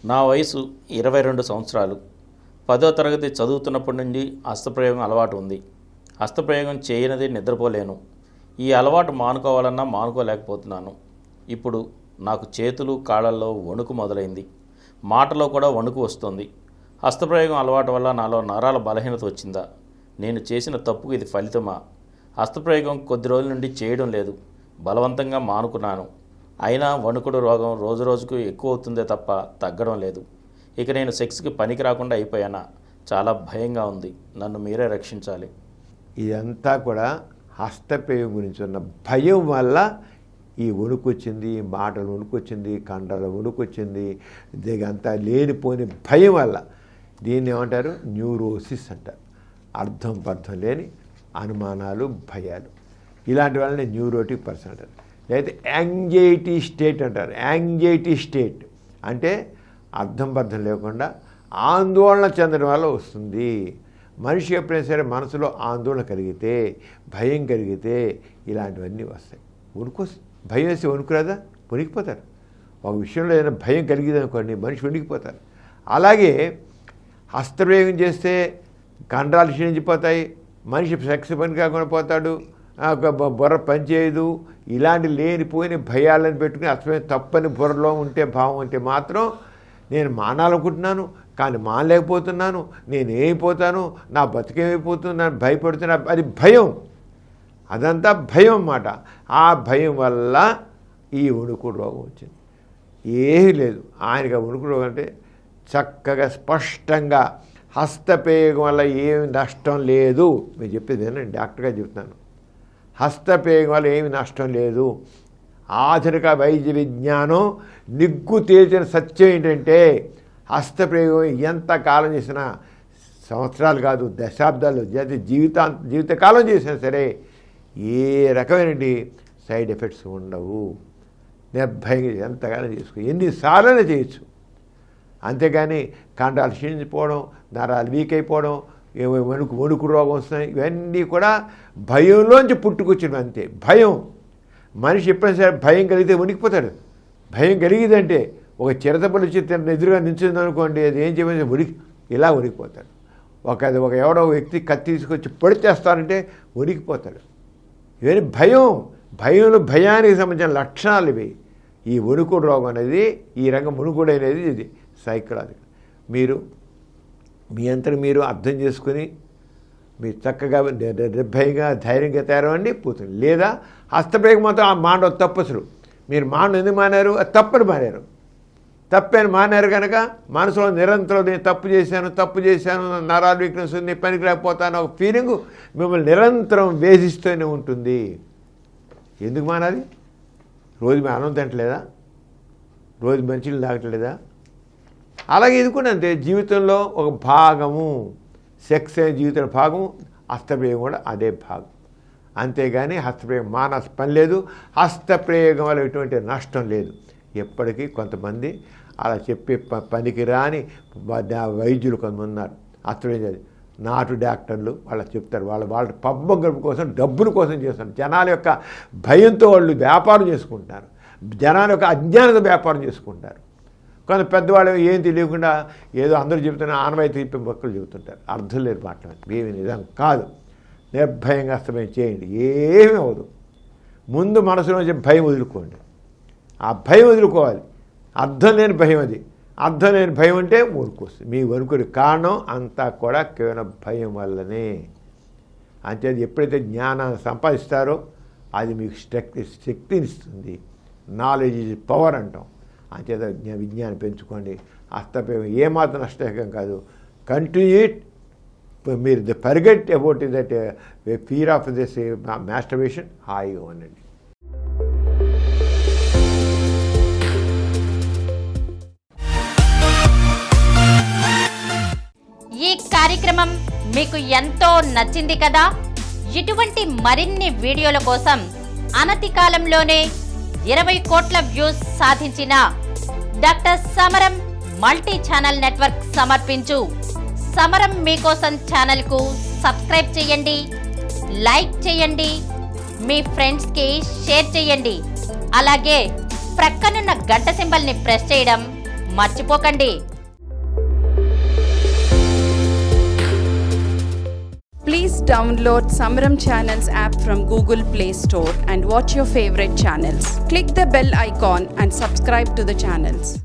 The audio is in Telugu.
నా వయసు 22 సంవత్సరాలు. 10వ తరగతి చదువుతున్నప్పటి నుండి హస్తప్రయోగం అలవాటు ఉంది. హస్తప్రయోగం చేయనిది నిద్రపోలేను. ఈ అలవాటు మానుకోవాలన్నా మానుకోలేకపోతున్నాను. ఇప్పుడు నాకు చేతులు కాళ్ళల్లో వణుకు మొదలైంది. మాటలో కూడా వణుకు వస్తుంది. హస్తప్రయోగం అలవాటు వల్ల నాలో నరాల బలహీనత వచ్చిందా? నేను చేసిన తప్పుకు ఇది ఫలితమా? హస్తప్రయోగం కొద్ది రోజుల నుండి చేయడం లేదు. బలవంతంగా మానుకున్నాను. అయినా వణుకుడు రోగం రోజురోజుకు ఎక్కువ అవుతుందే తప్ప తగ్గడం లేదు. ఇక నేను సెక్స్కి పనికి రాకుండా అయిపోయానా? చాలా భయంగా ఉంది. నన్ను మీరే రక్షించాలి. ఇదంతా కూడా హస్తప్రయోగం గురించి ఉన్న భయం వల్ల ఈ వణుకు వచ్చింది, మాటలు వణుకు వచ్చింది, కండల వణుకు వచ్చింది. ఇదంతా లేనిపోని భయం వల్ల దీన్ని ఏమంటారు? న్యూరోసిస్ అంటారు. అర్థం పర్థం లేని అనుమానాలు, భయాలు. ఇలాంటి వాళ్ళని న్యూరోటిక్ పర్సన్ అంటారు. లేదా యాంగ్జైటీ స్టేట్ అంటారు. యాంగ్జైటీ స్టేట్ అంటే అర్థం పర్థం లేకుండా ఆందోళన చెందడం వల్ల వస్తుంది. మనిషి ఎప్పుడైనా సరే మనసులో ఆందోళన కలిగితే, భయం కలిగితే ఇలాంటివన్నీ వస్తాయి. భయం వేసి వణుకురాదా? వణికిపోతారు. ఒక విషయంలో ఏదైనా భయం కలిగింది అనుకోండి, మనిషి వణికిపోతారు. అలాగే హస్తప్రయోగం చేస్తే కండరాలు క్షీణించిపోతాయి, మనిషి సెక్స్ పని కాకుండా పోతాడు, బుర్ర పనిచేయదు. ఇలాంటి లేనిపోయిన భయాలను పెట్టుకుని అసలు తప్పని బుర్రలో ఉంటే భావం ఉంటే మాత్రం నేను మానాలనుకుంటున్నాను కానీ మానలేకపోతున్నాను, నేను ఏమైపోతాను, నా బతికేమైపోతున్నాను, భయపడుతున్నా, అది భయం. అదంతా భయం అన్నమాట. ఆ భయం వల్ల ఈ వణుకుడు రోగం వచ్చింది. ఏమీ లేదు ఆయనకి. ఆ వణుకుడు రోగం అంటే చక్కగా స్పష్టంగా హస్తప్రయోగం వల్ల ఏమి నష్టం లేదు. మీరు చెప్పేది నేను డాక్టర్గా చెప్తున్నాను. హస్తప్రయోగం వల్ల ఏమి నష్టం లేదు. ఆధునిక వైద్య విజ్ఞానం నిగ్గు తేల్చిన సత్యం ఏంటంటే హస్తప్రయోగం ఎంతకాలం చేసినా, సంవత్సరాలు కాదు దశాబ్దాలు, జీవితకాలం చేసినా సరే ఏ రకమైన సైడ్ ఎఫెక్ట్స్ ఉండవు. నిర్భయంగా ఎంతగానో చేసుకో, ఎన్నిసార్లైనా చేయొచ్చు. అంతేగాని కండరాలు క్షీణించిపోవడం, నరాలు వీక్ అయిపోవడం, వణుకు రోగం వస్తున్నాయి, ఇవన్నీ కూడా భయంలోంచి పుట్టుకొచ్చినవి. అంతే భయం. మనిషి ఎప్పుడైనా సరే భయం కలిగితే వణికిపోతాడు. భయం కలిగిదంటే ఒక చిరతపల్లి చిత్రం ఎదురుగా నిల్చుంది అనుకోండి, అది ఏం చేయమని ఇలా వణికిపోతాడు. ఒక ఎవడో వ్యక్తి కత్తి తీసుకొచ్చి పొడిచేస్తారంటే వణికిపోతాడు. ఇవన్నీ భయం. భయానికి సంబంధించిన లక్షణాలు ఇవి. ఈ వణుకుడు రోగం అనేది, ఈ రంగం వణుకుడు అనేది ఇది సైకలాజికల్. మీరు మీ అంతటి మీరు అర్థం చేసుకుని మీరు చక్కగా నిర్భయంగా ధైర్యంగా తయారవండి పోతుంది. లేదా హస్తప్రయోగం మాత్రం ఆ మానవ తప్పసులు. మీరు ఎందుకు మానారు? అది తప్పని మానారు. తప్పని మానారు కనుక మనసులో నిరంతరం నేను తప్పు చేశాను, నరాలు వీక్నెస్ ఉంది, పనికి రాకపోతాను ఒక ఫీలింగు మిమ్మల్ని నిరంతరం వేధిస్తూనే ఉంటుంది. ఎందుకు మానాలి? రోజు మీ అన్నం తింటలేదా? రోజు మంచిలు తాగట్లేదా? అలాగే ఇది కూడా అంతే. జీవితంలో ఒక భాగము, సెక్స్ అనే జీవితంలో భాగము, హస్తప్రయోగం కూడా అదే భాగం. అంతేగాని హస్తప్రయోగం మానాల్సిన పని లేదు. హస్తప్రయోగం వల్ల ఎటువంటి నష్టం లేదు. ఎప్పటికీ కొంతమంది అలా చెప్పే పనికి రాని వైద్యులు కొంతమంది ఉన్నారు. హస్తప్రయోగం నాటు డాక్టర్లు వాళ్ళు చెప్తారు. వాళ్ళ పబ్బం గడుపు కోసం, డబ్బుల కోసం చేస్తారు. జనాల యొక్క భయంతో వాళ్ళు వ్యాపారం చేసుకుంటారు. జనాల యొక్క అజ్ఞానంతో వ్యాపారం చేసుకుంటారు. కొంత పెద్దవాళ్ళు ఏం తెలియకుండా ఏదో అందరూ చెబుతున్నా ఆనవాయితీ తిప్పి మొక్కలు చెబుతుంటారు. అర్థం లేదు మాట్లాడి. ఏమి నిజం కాదు. నిర్భయంగా అస్తమయం చేయండి, ఏమీ అవ్వదు. ముందు మనసులో వచ్చే భయం వదులుకోండి. ఆ భయం వదులుకోవాలి. అర్థం లేని భయం అది. అర్థం లేని భయం అంటే వణుకొస్తుంది. మీ వణుకుడి కారణం అంతా కూడా కేవలం భయం వల్లనే. అంతే. ఎప్పుడైతే జ్ఞానాన్ని సంపాదిస్తారో అది మీకు శక్తిని ఇస్తుంది. నాలెడ్జ్ ఈజ్ పవర్ అంటాం. అంచేత విజ్ఞానం పెంచుకోండి. హస్తప్రయోగం ఏమాత్రం నష్టకరం కాదు. Continue it. మీరు forget about that fear of this masturbation. హాయిగా ఉండండి. ఈ కార్యక్రమం మీకు ఎంతో నచ్చింది కదా? ఇటువంటి మరిన్ని వీడియోల కోసం అనతి కాలంలోనే 20 కోట్ల వ్యూస్ సాధించిన డాక్టర్ సమరం మల్టీ ఛానల్ నెట్వర్క్ సమర్పించు సమరం మీకోసం ఛానల్కు సబ్స్క్రైబ్ చేయండి, లైక్ చేయండి, మీ ఫ్రెండ్స్కి షేర్ చేయండి. అలాగే ప్రక్కనున్న గంట సింబల్ని ప్రెస్ చేయడం మర్చిపోకండి. Please download Samaram Channels app from Google Play Store and watch your favorite channels. Click the bell icon and subscribe to the channels.